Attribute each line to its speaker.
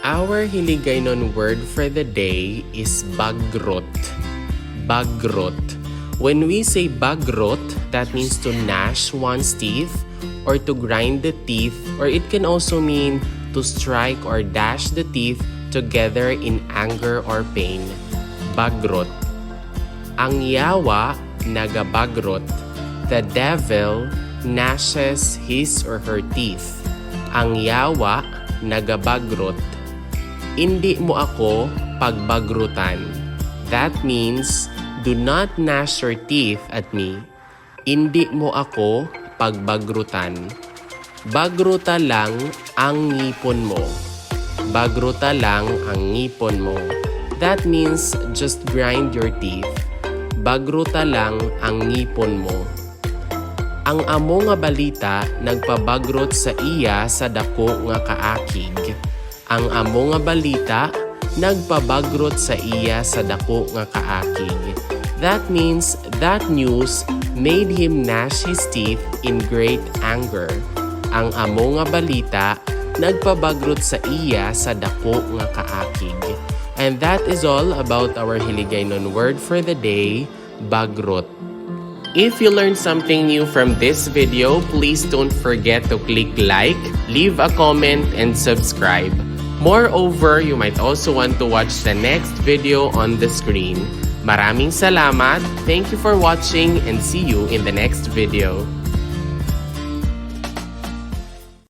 Speaker 1: Our Hiligaynon word for the day is bágrot. Bágrot. When we say bágrot, that means to gnash one's teeth or to grind the teeth, or it can also mean to strike or dash the teeth together in anger or pain. Bágrot. Ang yawa nagabagrot. The devil gnashes his or her teeth. Ang yawa nagabagrot. Hindi mo ako pagbagrutan. That means, do not gnash your teeth at me. Hindi mo ako pagbagrutan. Bagruta lang ang ngipon mo. Bagruta lang ang ngipon mo. That means, just grind your teeth. Bagruta lang ang ngipon mo. Ang amo nga balita nagpabagrot sa iya sa dako nga kaakig. Ang amo nga balita nagpabagrot sa iya sa dako nga kaakig. That means that news made him gnash his teeth in great anger. Ang amo nga balita nagpabagrot sa iya sa dako nga kaakig. And that is all about our Hiligaynon word for the day, bágrot. If you learned something new from this video, please don't forget to click like, leave a comment, and subscribe. Moreover, you might also want to watch the next video on the screen. Maraming salamat, thank you for watching, and see you in the next video.